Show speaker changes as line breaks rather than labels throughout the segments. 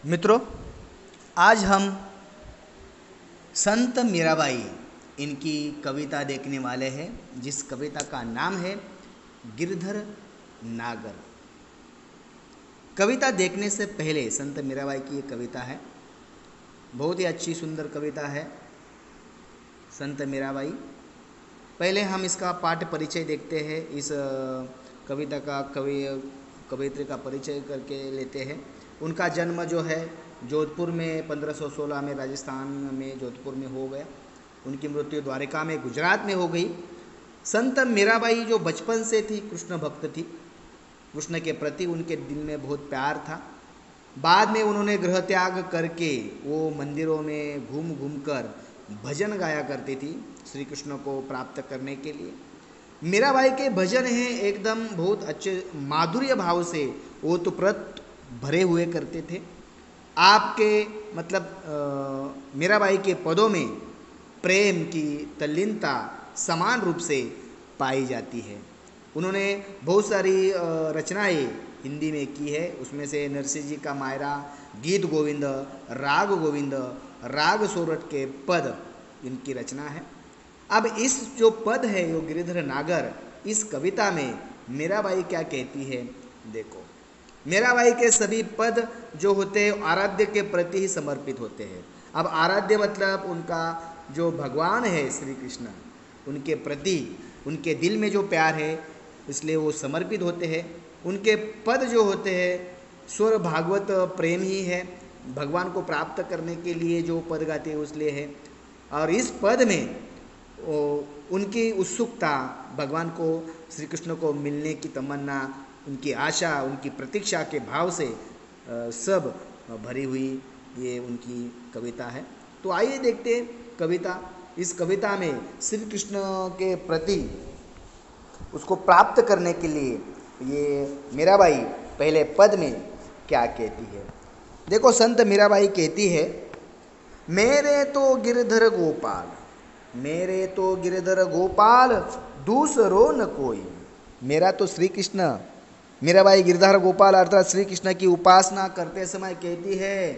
मित्रों, आज हम संत मीराबाई इनकी कविता देखने वाले हैं, जिस कविता का नाम है गिरधर नागर। कविता देखने से पहले संत मीराबाई की ये कविता है, बहुत ही अच्छी सुंदर कविता है संत मीराबाई। पहले हम इसका पाठ परिचय देखते हैं। इस कविता का कवियत्री का परिचय करके लेते हैं। उनका जन्म जो है जोधपुर में 1516 में, राजस्थान में जोधपुर में हो गया। उनकी मृत्यु द्वारिका में गुजरात में हो गई। संत मीराबाई जो बचपन से थी कृष्ण भक्त थी, कृष्ण के प्रति उनके दिल में बहुत प्यार था। बाद में उन्होंने गृह त्याग करके वो मंदिरों में घूम घूम कर भजन गाया करती थी श्री कृष्ण को प्राप्त करने के लिए। मीराबाई के भजन हैं एकदम बहुत अच्छे माधुर्य भाव से ओतप्रोत भरे हुए करते थे। आपके मीराबाई के पदों में प्रेम की तल्लीनता समान रूप से पाई जाती है। उन्होंने बहुत सारी रचनाएं हिंदी में की है। उसमें से नरसिंह जी का मायरा, गीत गोविंद, राग गोविंद, राग सोरठ के पद इनकी रचना है। अब इस जो पद है यो गिरधर नागर, इस कविता में मीराबाई क्या कहती है देखो। मीराबाई के सभी पद जो होते हैं आराध्य के प्रति ही समर्पित होते हैं। अब आराध्य मतलब उनका जो भगवान है श्री कृष्ण, उनके प्रति उनके दिल में जो प्यार है इसलिए वो समर्पित होते हैं। उनके पद जो होते हैं स्वर भागवत प्रेम ही है, भगवान को प्राप्त करने के लिए जो पद गाते हैं उसलिए है। और इस पद में उनकी उत्सुकता, भगवान को श्री कृष्ण को मिलने की तमन्ना, उनकी आशा, उनकी प्रतीक्षा के भाव से सब भरी हुई ये उनकी कविता है। तो आइए देखते हैं कविता। इस कविता में श्री कृष्ण के प्रति उसको प्राप्त करने के लिए ये मीराबाई पहले पद में क्या कहती है देखो। संत मीराबाई कहती है, मेरे तो गिरधर गोपाल, मेरे तो गिरधर गोपाल, दूसरो न कोई। मेरा तो श्री कृष्ण। मीराबाई गिरधर गोपाल अर्थात श्री कृष्ण की उपासना करते समय कहती है,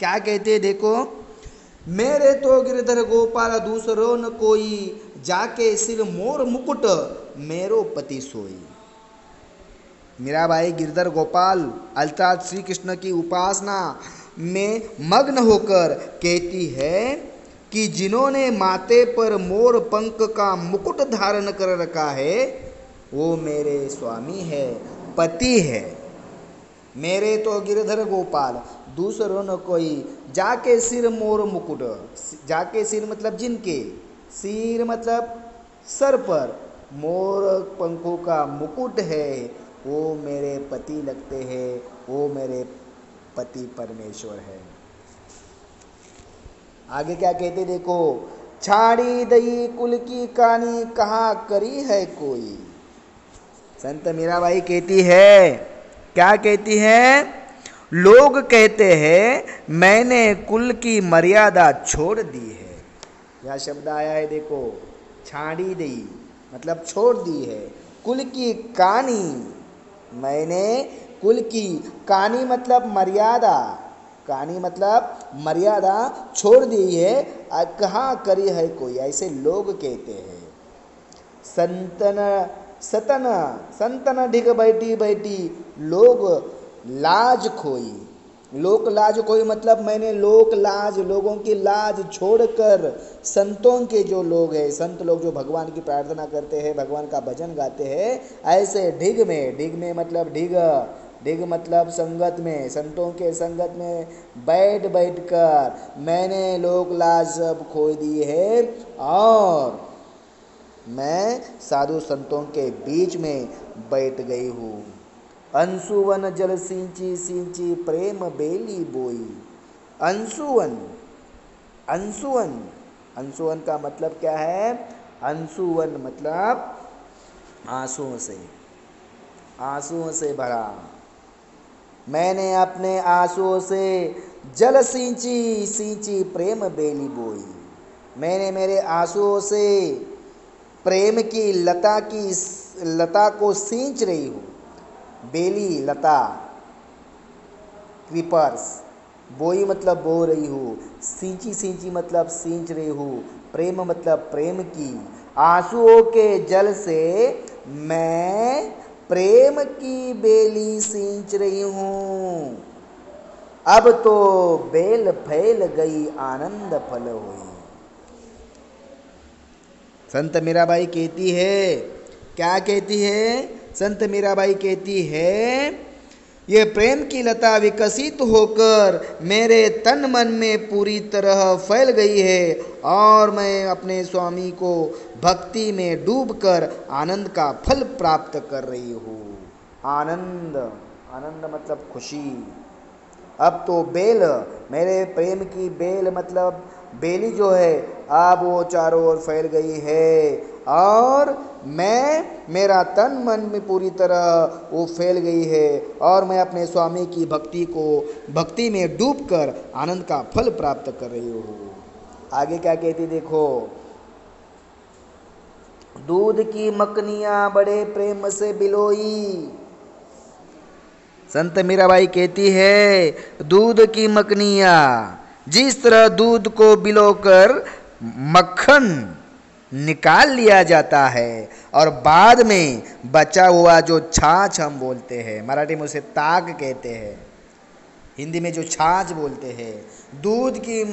क्या कहती है देखो। मेरे तो गिरधर गोपाल दूसरो न कोई, जाके सिर मोर मुकुट मेरो पति सोई। मीराबाई गिरधर गोपाल अर्थात श्री कृष्ण की उपासना में मग्न होकर कहती है कि जिन्होंने माथे पर मोर पंख का मुकुट धारण कर रखा है वो मेरे स्वामी है, पति है। मेरे तो गिरधर गोपाल दूसरो न कोई, जाके सिर मोर मुकुट। जाके सिर मतलब जिनके, सिर मतलब सर पर मोर पंखों का मुकुट है वो मेरे पति लगते हैं, वो मेरे पति परमेश्वर है। आगे क्या कहते देखो। छाड़ी दई कुल की कहानी कहाँ करी है कोई। संत मीराबाई कहती है, क्या कहती है, लोग कहते हैं मैंने कुल की मर्यादा छोड़ दी है। यह शब्द आया है देखो, छाड़ी दई मतलब छोड़ दी है, कुल की कहानी, मैंने कुल की कहानी मतलब मर्यादा, कहानी मतलब मर्यादा छोड़ दी है, कहाँ करी है कोई, ऐसे लोग कहते हैं। संतन ढिग बैठी बैठी लोग लाज खोई। लोक लाज खोई मतलब मैंने लोक लाज, लोगों की लाज छोड़कर संतों के जो लोग हैं, संत लोग जो भगवान की प्रार्थना करते हैं, भगवान का भजन गाते हैं, ऐसे ढिग में मतलब ढिग मतलब संगत में, संतों के संगत में बैठ कर मैंने लोक लाज सब खो दी है और मैं साधु संतों के बीच में बैठ गई हूँ। अंशुवन जल सिंची सिंची प्रेम बेली बोई। अंशुवन, अंशुवन, अंशुवन का मतलब क्या है। अंशुवन मतलब आंसुओं से, आंसुओं से भरा। मैंने अपने आंसुओं से जल सिंची सिंची प्रेम बेली बोई। मैंने मेरे आंसुओं से प्रेम की लता को सींच रही हूँ। बेली लता, क्रीपर्स, बोई मतलब बो रही हूँ, सींची सींची मतलब सींच रही हूँ, प्रेम मतलब प्रेम की, आंसुओं के जल से मैं प्रेम की बेली सींच रही हूँ। अब तो बेल फैल गई आनंद फल हुई। संत मीराबाई कहती है, क्या कहती है? संत मीराबाई कहती है, ये प्रेम की लता विकसित होकर मेरे तन मन में पूरी तरह फैल गई है और मैं अपने स्वामी को भक्ति में डूबकर आनंद का फल प्राप्त कर रही हूँ। आनंद, आनंद मतलब खुशी। अब तो बेल, मेरे प्रेम की बेल मतलब बेली जो है, अब वो चारों ओर फैल गई है और मेरा तन मन में पूरी तरह वो फैल गई है और मैं अपने स्वामी की भक्ति में डूबकर आनंद का फल प्राप्त कर रही हूँ। आगे क्या कहती देखो, दूध की मक्खनियाँ बड़े प्रेम से बिलोई। संत मीराबाई कहती है, दूध की मक्खनियाँ, जिस तरह दूध को बिलोकर मक्खन निकाल लिया जाता है और बाद में बचा हुआ जो छाछ हम बोलते हैं, मराठी में उसे ताक कहते हैं, हिंदी में जो छाछ बोलते हैं, दूध की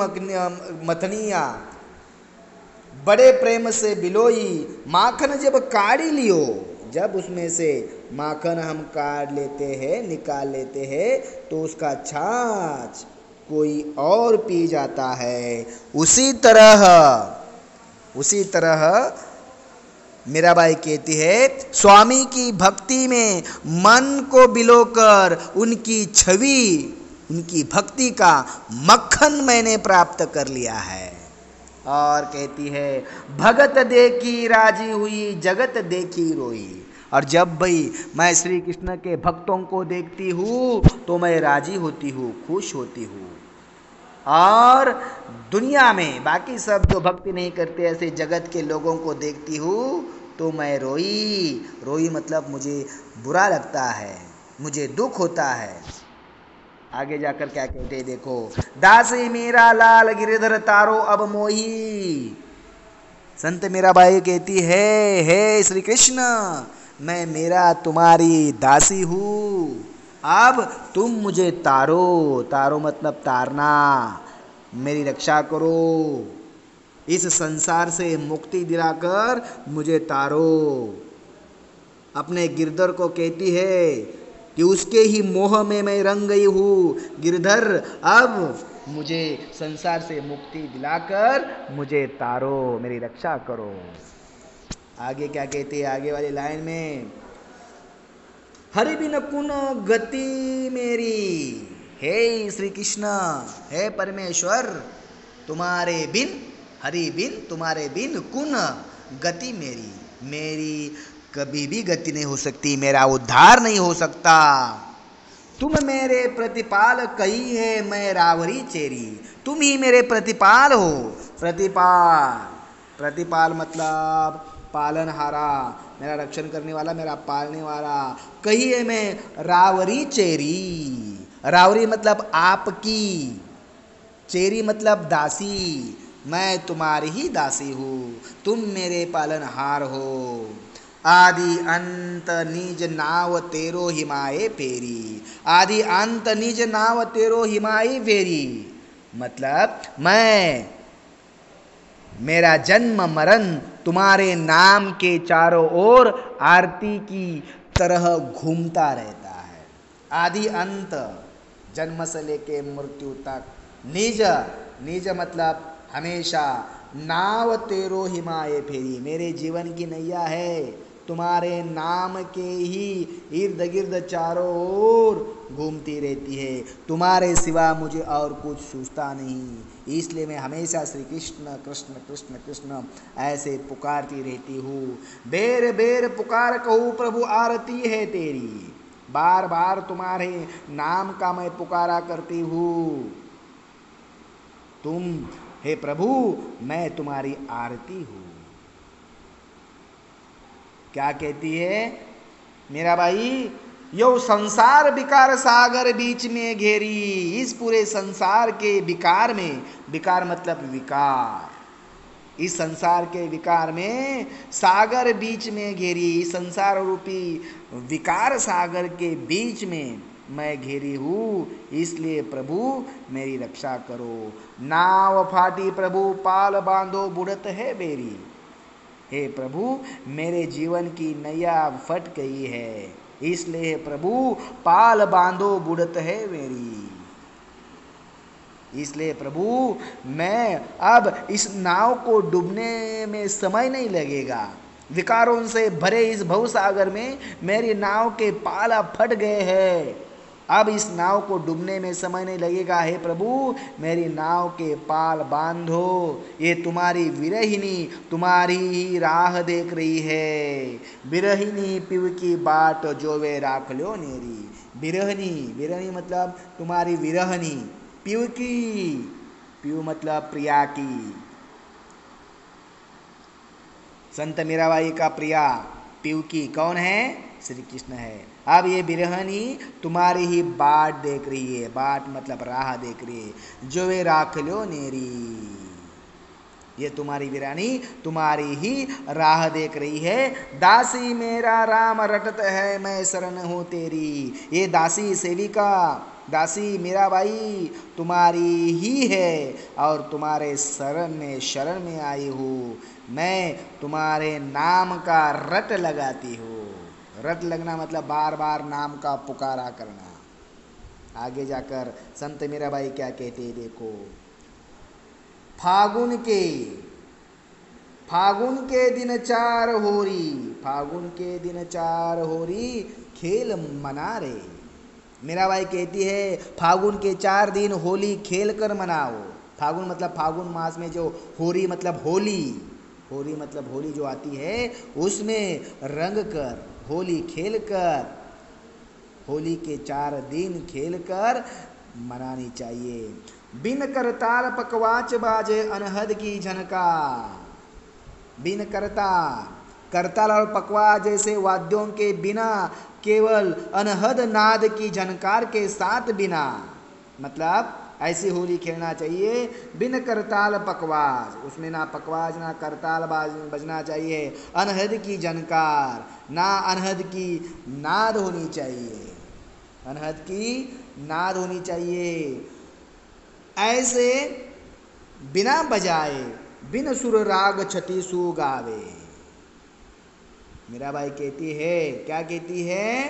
मथनियाँ बड़े प्रेम से बिलोई। माखन जब काढ़ी लियो, जब उसमें से माखन हम काट लेते हैं, निकाल लेते हैं, तो उसका छाछ कोई और पी जाता है। उसी तरह मीराबाई कहती है, स्वामी की भक्ति में मन को बिलोकर उनकी छवि, उनकी भक्ति का मक्खन मैंने प्राप्त कर लिया है। और कहती है, भगत देखी राजी हुई, जगत देखी रोई। और जब भाई मैं श्री कृष्ण के भक्तों को देखती हूँ तो मैं राजी होती हूँ, खुश होती हूँ। और दुनिया में बाकी सब जो भक्ति नहीं करते, ऐसे जगत के लोगों को देखती हूँ तो मैं रोई मतलब मुझे बुरा लगता है, मुझे दुख होता है। आगे जाकर क्या कहते हैं देखो, दासी मेरा लाल गिरधर तारो अब मोही। संत मीराबाई कहती है, हे श्री कृष्ण, मैं मेरा तुम्हारी दासी हूँ, अब तुम मुझे तारो मतलब तारना, मेरी रक्षा करो, इस संसार से मुक्ति दिलाकर मुझे तारो। अपने गिरधर को कहती है कि उसके ही मोह में मैं रंग गई हूँ, गिरधर अब मुझे संसार से मुक्ति दिलाकर मुझे तारो, मेरी रक्षा करो। आगे क्या कहती है, आगे वाली लाइन में, हरि बिन कुन गति मेरी। हे श्री कृष्ण, हे परमेश्वर, तुम्हारे बिन, हरि बिन, तुम्हारे बिन कुन गति मेरी कभी भी गति नहीं हो सकती, मेरा उद्धार नहीं हो सकता। तुम मेरे प्रतिपाल कही है मैं रावरी चेरी, तुम ही मेरे प्रतिपाल हो। प्रतिपाल मतलब पालनहारा, मेरा रक्षण करने वाला, मेरा पालने वाला। कही है मैं रावरी चेरी, रावरी मतलब आपकी, चेरी मतलब दासी, मैं तुम्हारी ही दासी हूँ, तुम मेरे पालनहार हो। आदि अंत निज नाव तेरो हिमाए फेरी, आदि अंत निज नाव तेरो हिमाए फेरी मतलब मेरा जन्म मरण तुम्हारे नाम के चारों ओर आरती की तरह घूमता रहता है। आदि अंत, जन्म से लेके मृत्यु तक। निज मतलब हमेशा, नाव तेरो हिमाए फेरी, मेरे जीवन की नैया है तुम्हारे नाम के ही इर्द गिर्द चारों ओर घूमती रहती है, तुम्हारे सिवा मुझे और कुछ सूझता नहीं, इसलिए मैं हमेशा श्री कृष्ण कृष्ण कृष्ण कृष्ण ऐसे पुकारती रहती हूँ। बेर बेर पुकार कहूँ प्रभु आरती है तेरी, बार बार तुम्हारे नाम का मैं पुकारा करती हूँ। तुम हे प्रभु, मैं तुम्हारी आरती हूँ। क्या कहती है मीराबाई, यो संसार विकार सागर बीच में घेरी, इस पूरे संसार के विकार में, विकार मतलब विकार, इस संसार के विकार में सागर बीच में घेरी, इस संसार रूपी विकार सागर के बीच में मैं घेरी हूँ, इसलिए प्रभु मेरी रक्षा करो। नाव फाटी प्रभु पाल बांधो बुड़त है बेरी, हे प्रभु मेरे जीवन की नैया फट गई है, इसलिए प्रभु पाल बांधो बुड़त है मेरी, इसलिए प्रभु मैं अब इस नाव को डूबने में समय नहीं लगेगा, विकारों से भरे इस भवसागर में मेरी नाव के पाल फट गए हैं, अब इस नाव को डूबने में समय नहीं लगेगा, हे प्रभु मेरी नाव के पाल बांधो, ये तुम्हारी विरहिनी तुम्हारी ही राह देख रही है, विरहिनी पिव की बाट जो वे राख लो नेरी, विरहिनी, विरहिनी मतलब तुम्हारी विरहनी, पिव की, पिव मतलब प्रिया की, संत मीराबाई का प्रिया पिव की कौन है? श्री कृष्ण है। अब ये बिरहनी तुम्हारी ही बाट देख रही है, बाट मतलब राह देख रही है, जो वे राख लो नेरी, ये तुम्हारी बिरहनी तुम्हारी ही राह देख रही है, दासी मेरा राम रटत है मैं शरण हूँ तेरी, ये दासी सेविका दासी मीराबाई तुम्हारी ही है और तुम्हारे शरण में आई हूँ, मैं तुम्हारे नाम का रट लगाती हूँ, रट लगना मतलब बार बार नाम का पुकारा करना। आगे जाकर संत मीराबाई क्या कहते हैं देखो, फागुन के दिन चार होरी, फागुन के दिन चार होरी खेल मना रे, मीराबाई कहती है फागुन के 4 दिन होली खेल कर मनाओ, फागुन मतलब फागुन मास में जो होरी मतलब होली, होली मतलब होली जो आती है उसमें रंग कर, होली खेल कर, होली के 4 दिन खेल कर मनानी चाहिए। बिन करताल पकवाच बाजे अनहद की झनका, बिन करताल, करताल और पकवा जैसे वाद्यों के बिना केवल अनहद नाद की झनकार के साथ बिना, मतलब ऐसी होली खेलना चाहिए बिन करताल पकवाज, उसमें ना पकवाज ना करताल बजना चाहिए, अनहद की झनकार ना अनहद की नाद होनी चाहिए, अनहद की नाद होनी चाहिए, ऐसे बिना बजाए बिन सुर राग छति सु गावे। मीराबाई कहती है, क्या कहती है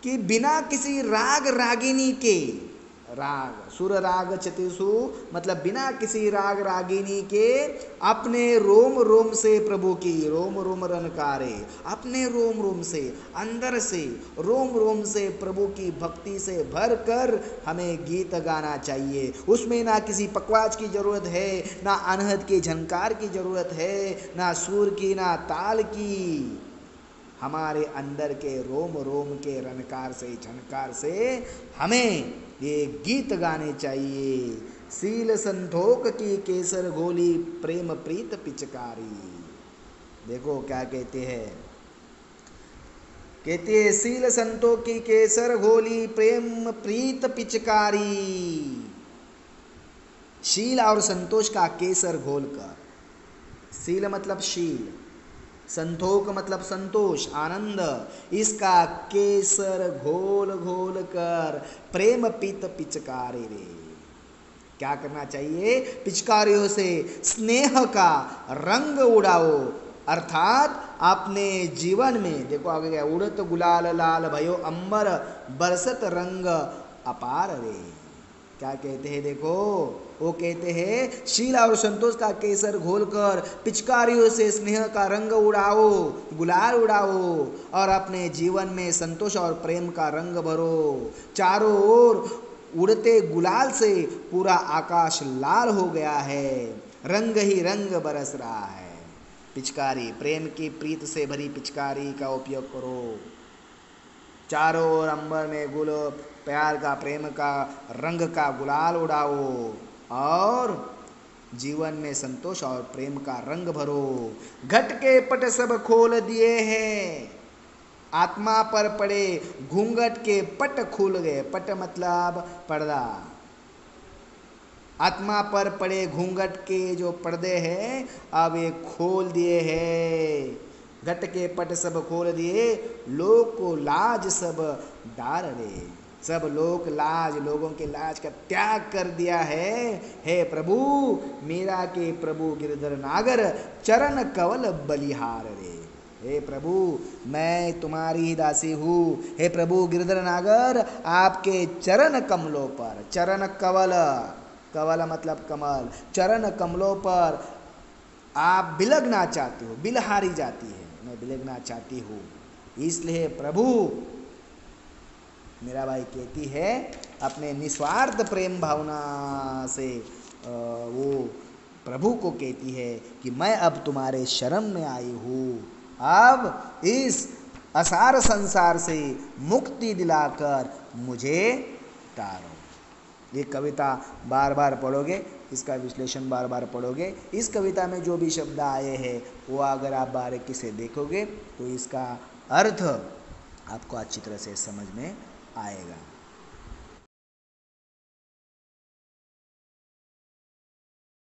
कि बिना किसी राग रागिनी के, राग सुर राग छतिसु मतलब बिना किसी राग रागिनी के अपने रोम रोम से प्रभु की, रोम रोम रनकारे, अपने रोम रोम से अंदर से रोम रोम से प्रभु की भक्ति से भर कर हमें गीत गाना चाहिए, उसमें ना किसी पकवाज की जरूरत है, ना अनहद के झनकार की जरूरत है, ना सुर की ना ताल की, हमारे अंदर के रोम रोम के रनकार से झनकार से हमें ये गीत गाने चाहिए। सील संतोख की केसर घोली प्रेम प्रीत पिचकारी, देखो क्या कहते हैं, कहते हैं सील संतोख की केसर घोली प्रेम प्रीत पिचकारी, शील और संतोष का केसर घोलकर, सील मतलब शील, संतोख मतलब संतोष आनंद, इसका केसर घोल घोल कर प्रेम पीत पिचकारी रे, क्या करना चाहिए, पिचकारियों से स्नेह का रंग उड़ाओ, अर्थात अपने जीवन में, देखो आगे गया, उड़त गुलाल लाल भयो अंबर बरसत रंग अपार रे, क्या कहते हैं देखो, वो कहते हैं शीला और संतोष का केसर घोलकर पिचकारियों से स्नेह का रंग उड़ाओ, गुलाल उड़ाओ और अपने जीवन में संतोष और प्रेम का रंग भरो, चारों ओर उड़ते गुलाल से पूरा आकाश लाल हो गया है, रंग ही रंग बरस रहा है, पिचकारी प्रेम की प्रीत से भरी पिचकारी का उपयोग करो, चारों ओर अंबर में गुल प्यार का प्रेम का रंग का गुलाल उड़ाओ और जीवन में संतोष और प्रेम का रंग भरो। घट के पट सब खोल दिए हैं, आत्मा पर पड़े घूंघट के पट खुल गए। पट मतलब पर्दा। आत्मा पर पड़े घूंघट के जो पर्दे हैं अब ये खोल दिए हैं। घट के पट सब खोल दिए, लोग को लाज सब डार रे। सब लोग लाज, लोगों के लाज का त्याग कर दिया है। हे प्रभु मेरा के प्रभु गिरधर नागर चरण कवल बलिहार रे। हे प्रभु मैं तुम्हारी ही दासी हूँ। हे प्रभु गिरधर नागर आपके चरण कमलों पर, चरण कवल, कवल मतलब कमल, चरण कमलों पर आप बिलगना चाहती हो, बिलहारी जाती है, मैं बिलगना चाहती हूँ। इसलिए प्रभु मेरा भाई कहती है अपने निस्वार्थ प्रेम भावना से वो प्रभु को कहती है कि मैं अब तुम्हारे शरण में आई हूँ, अब इस असार संसार से मुक्ति दिलाकर मुझे तारो। ये कविता बार बार पढ़ोगे, इसका विश्लेषण बार बार पढ़ोगे, इस कविता में जो भी शब्द आए हैं वो अगर आप बारीकी से देखोगे तो इसका अर्थ आपको अच्छी तरह से समझ में आएगा।